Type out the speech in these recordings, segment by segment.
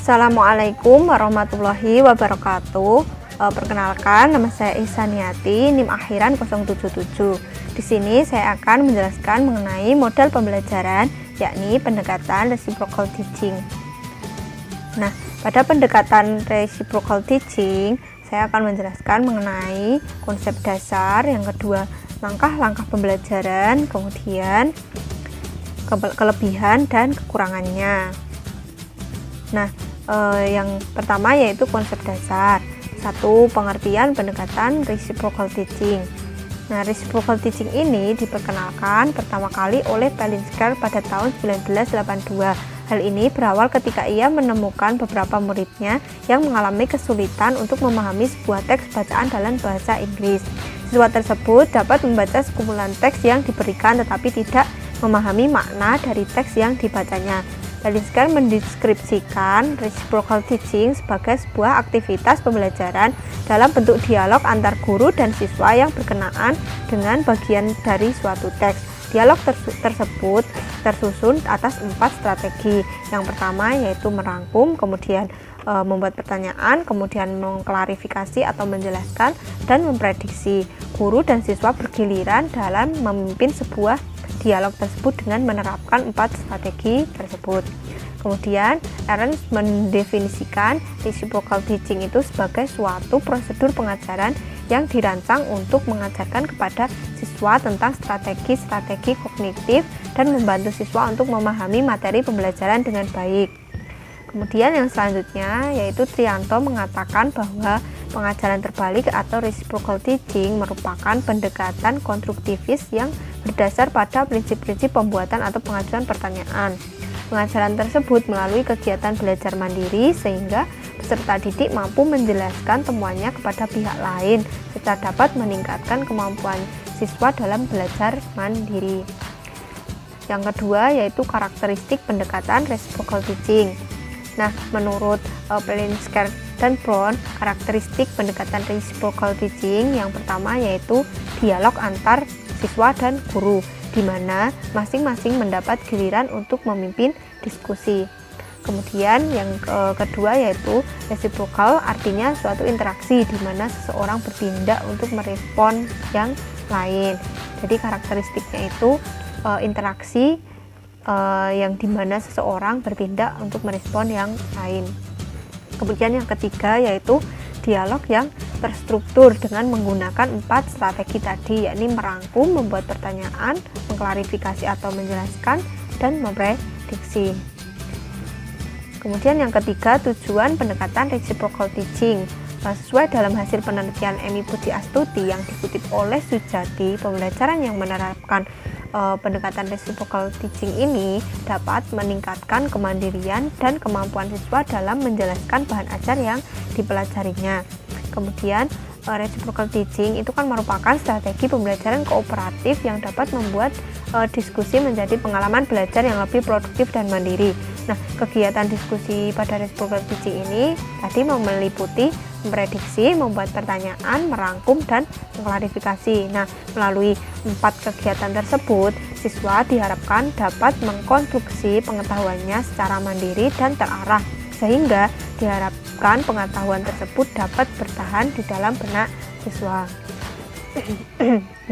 Assalamualaikum warahmatullahi wabarakatuh. Perkenalkan, nama saya Ihsaniati, NIM akhiran 077. Di sini saya akan menjelaskan mengenai model pembelajaran, yakni pendekatan reciprocal teaching. Nah, pada pendekatan reciprocal teaching, saya akan menjelaskan mengenai konsep dasar, yang kedua langkah-langkah pembelajaran, kemudian kelebihan dan kekurangannya. Nah, yang pertama yaitu konsep dasar. 1. Pengertian pendekatan reciprocal teaching. Nah, reciprocal teaching ini diperkenalkan pertama kali oleh Palinsker pada tahun 1982. Hal ini berawal ketika ia menemukan beberapa muridnya yang mengalami kesulitan untuk memahami sebuah teks bacaan dalam bahasa Inggris. Siswa tersebut dapat membaca sekumpulan teks yang diberikan tetapi tidak memahami makna dari teks yang dibacanya. Palinsker mendeskripsikan reciprocal teaching sebagai sebuah aktivitas pembelajaran dalam bentuk dialog antar guru dan siswa yang berkenaan dengan bagian dari suatu teks. Dialog tersebut tersusun atas 4 strategi. Yang pertama yaitu merangkum, kemudian membuat pertanyaan, kemudian mengklarifikasi atau menjelaskan, dan memprediksi. Guru dan siswa bergiliran dalam memimpin sebuah dialog tersebut dengan menerapkan 4 strategi tersebut. Kemudian, Ernst mendefinisikan reciprocal teaching itu sebagai suatu prosedur pengajaran yang dirancang untuk mengajarkan kepada siswa tentang strategi-strategi kognitif dan membantu siswa untuk memahami materi pembelajaran dengan baik. Kemudian yang selanjutnya yaitu Trianto mengatakan bahwa pengajaran terbalik atau reciprocal teaching merupakan pendekatan konstruktivis yang berdasar pada prinsip-prinsip pembuatan atau pengajuan pertanyaan. Pengajaran tersebut melalui kegiatan belajar mandiri sehingga peserta didik mampu menjelaskan temuannya kepada pihak lain serta dapat meningkatkan kemampuan siswa dalam belajar mandiri. Yang kedua yaitu karakteristik pendekatan reciprocal teaching. Nah, menurut Palinsker dan Brown, karakteristik pendekatan reciprocal teaching yang pertama yaitu dialog antar siswa dan guru, di mana masing-masing mendapat giliran untuk memimpin diskusi. Kemudian yang kedua yaitu reciprocal, artinya suatu interaksi di mana seseorang bertindak untuk merespon yang lain. Jadi karakteristiknya itu interaksi yang dimana seseorang bertindak untuk merespon yang lain. Kemudian yang ketiga yaitu dialog yang terstruktur dengan menggunakan 4 strategi tadi, yakni merangkum, membuat pertanyaan, mengklarifikasi atau menjelaskan, dan memprediksi. Kemudian yang ketiga, tujuan pendekatan reciprocal teaching. Sesuai dalam hasil penelitian Emi Budi Astuti yang dikutip oleh Sujati, pembelajaran yang menerapkan pendekatan reciprocal teaching ini dapat meningkatkan kemandirian dan kemampuan siswa dalam menjelaskan bahan ajar yang dipelajarinya. Kemudian reciprocal teaching itu kan merupakan strategi pembelajaran kooperatif yang dapat membuat diskusi menjadi pengalaman belajar yang lebih produktif dan mandiri. Nah, kegiatan diskusi pada reciprocal teaching ini tadi meliputi memprediksi, membuat pertanyaan, merangkum, dan mengklarifikasi. Nah, melalui 4 kegiatan tersebut, siswa diharapkan dapat mengkonstruksi pengetahuannya secara mandiri dan terarah, sehingga diharapkan pengetahuan tersebut dapat bertahan di dalam benak siswa.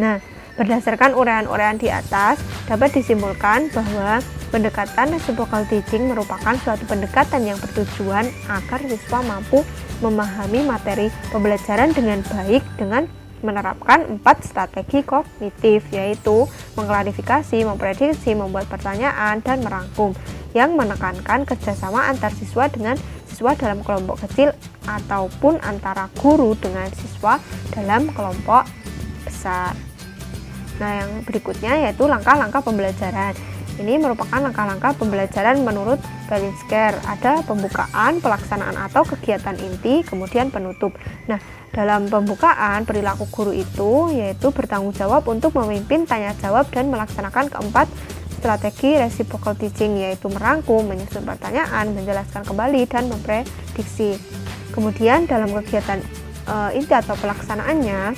Nah, berdasarkan uraian-uraian di atas, dapat disimpulkan bahwa pendekatan reciprocal teaching merupakan suatu pendekatan yang bertujuan agar siswa mampu memahami materi pembelajaran dengan baik dengan menerapkan 4 strategi kognitif, yaitu mengklarifikasi, memprediksi, membuat pertanyaan, dan merangkum, yang menekankan kerjasama antar siswa dengan siswa dalam kelompok kecil ataupun antara guru dengan siswa dalam kelompok besar. Nah, yang berikutnya yaitu langkah-langkah pembelajaran. Ini merupakan langkah-langkah pembelajaran menurut Palinsker. Ada pembukaan, pelaksanaan atau kegiatan inti, kemudian penutup. Nah, dalam pembukaan, perilaku guru itu yaitu bertanggung jawab untuk memimpin tanya jawab dan melaksanakan keempat strategi reciprocal teaching, yaitu merangkum, menyusun pertanyaan, menjelaskan kembali, dan memprediksi. Kemudian dalam kegiatan inti atau pelaksanaannya,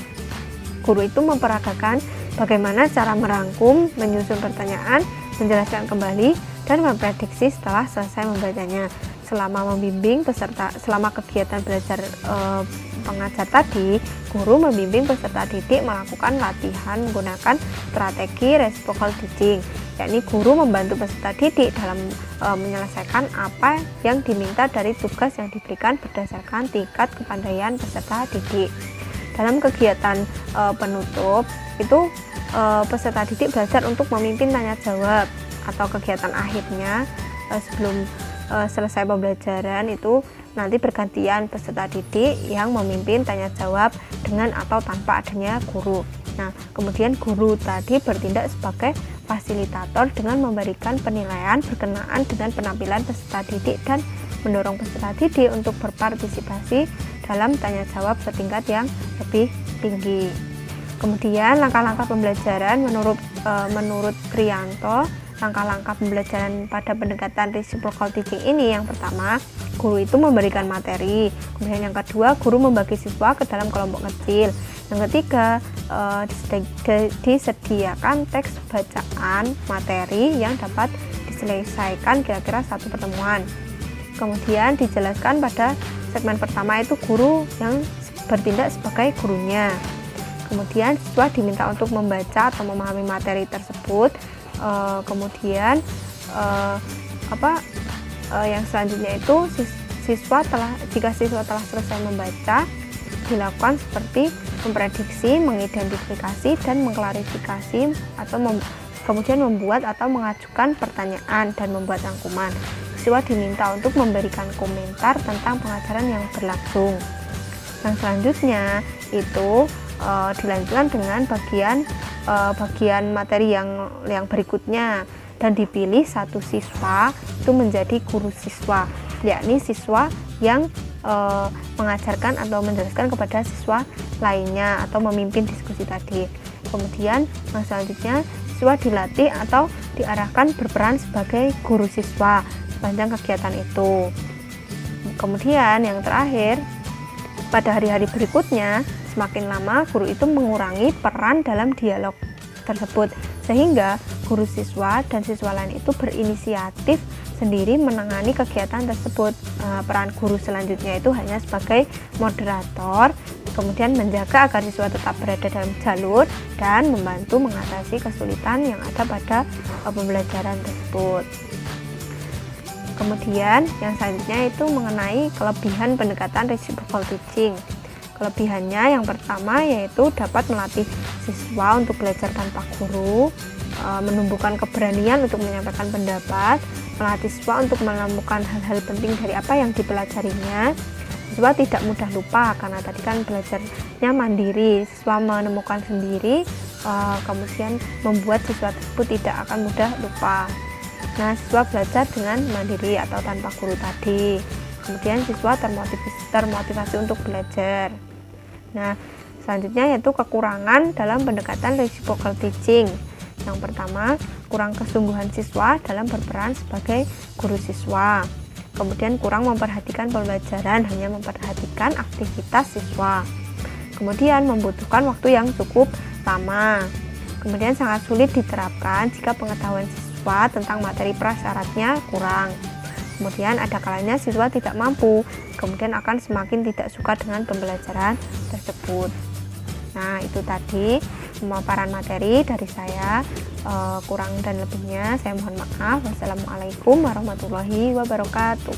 guru itu memperagakan bagaimana cara merangkum, menyusun pertanyaan, menjelaskan kembali, dan memprediksi setelah selesai membacanya. selama kegiatan belajar pengajar tadi, guru membimbing peserta didik melakukan latihan menggunakan strategi reciprocal teaching, yakni guru membantu peserta didik dalam menyelesaikan apa yang diminta dari tugas yang diberikan berdasarkan tingkat kepandaian peserta didik. Dalam kegiatan penutup itu peserta didik belajar untuk memimpin tanya jawab, atau kegiatan akhirnya sebelum selesai pembelajaran itu nanti bergantian peserta didik yang memimpin tanya jawab dengan atau tanpa adanya guru. Nah, kemudian guru tadi bertindak sebagai fasilitator dengan memberikan penilaian berkenaan dengan penampilan peserta didik dan mendorong peserta didik untuk berpartisipasi dalam tanya jawab setingkat yang lebih tinggi. Kemudian langkah-langkah pembelajaran menurut Kriyanto, langkah-langkah pembelajaran pada pendekatan reciprocal teaching ini, yang pertama, guru itu memberikan materi. Kemudian yang kedua, guru membagi siswa ke dalam kelompok kecil. Yang ketiga, disediakan teks bacaan materi yang dapat diselesaikan kira-kira satu pertemuan. Kemudian dijelaskan pada segmen pertama itu guru yang bertindak sebagai gurunya. Kemudian siswa diminta untuk membaca atau memahami materi tersebut. Kemudian yang selanjutnya itu jika siswa telah selesai membaca, dilakukan seperti memprediksi, mengidentifikasi dan mengklarifikasi, atau kemudian membuat atau mengajukan pertanyaan dan membuat rangkuman. Siswa diminta untuk memberikan komentar tentang pengajaran yang berlangsung. Yang selanjutnya itu dilanjutkan dengan bagian materi yang berikutnya, dan dipilih satu siswa itu menjadi guru siswa, yakni siswa yang mengajarkan atau menjelaskan kepada siswa lainnya atau memimpin diskusi tadi. Kemudian yang selanjutnya, siswa dilatih atau diarahkan berperan sebagai guru siswa sepanjang kegiatan itu. Kemudian yang terakhir, pada hari-hari berikutnya, semakin lama guru itu mengurangi peran dalam dialog tersebut, sehingga guru siswa dan siswa lain itu berinisiatif sendiri menangani kegiatan tersebut. Peran guru selanjutnya itu hanya sebagai moderator, kemudian menjaga agar siswa tetap berada dalam jalur dan membantu mengatasi kesulitan yang ada pada pembelajaran tersebut. Kemudian yang selanjutnya itu mengenai kelebihan pendekatan reciprocal teaching. Kelebihannya yang pertama yaitu dapat melatih siswa untuk belajar tanpa guru, menumbuhkan keberanian untuk menyampaikan pendapat, melatih siswa untuk menemukan hal-hal penting dari apa yang dipelajarinya. Siswa tidak mudah lupa karena tadi kan belajarnya mandiri, siswa menemukan sendiri, kemudian membuat siswa tersebut tidak akan mudah lupa. Nah, siswa belajar dengan mandiri atau tanpa guru tadi. Kemudian siswa termotivasi untuk belajar. Nah, selanjutnya yaitu kekurangan dalam pendekatan reciprocal teaching. Yang pertama, kurang kesungguhan siswa dalam berperan sebagai guru siswa. Kemudian kurang memperhatikan pembelajaran, hanya memperhatikan aktivitas siswa. Kemudian membutuhkan waktu yang cukup lama. Kemudian sangat sulit diterapkan jika pengetahuan siswa tentang materi prasyaratnya kurang. Kemudian ada kalanya siswa tidak mampu, kemudian akan semakin tidak suka dengan pembelajaran tersebut. Nah, itu tadi pemaparan materi dari saya. Kurang dan lebihnya saya mohon maaf. Wassalamualaikum warahmatullahi wabarakatuh.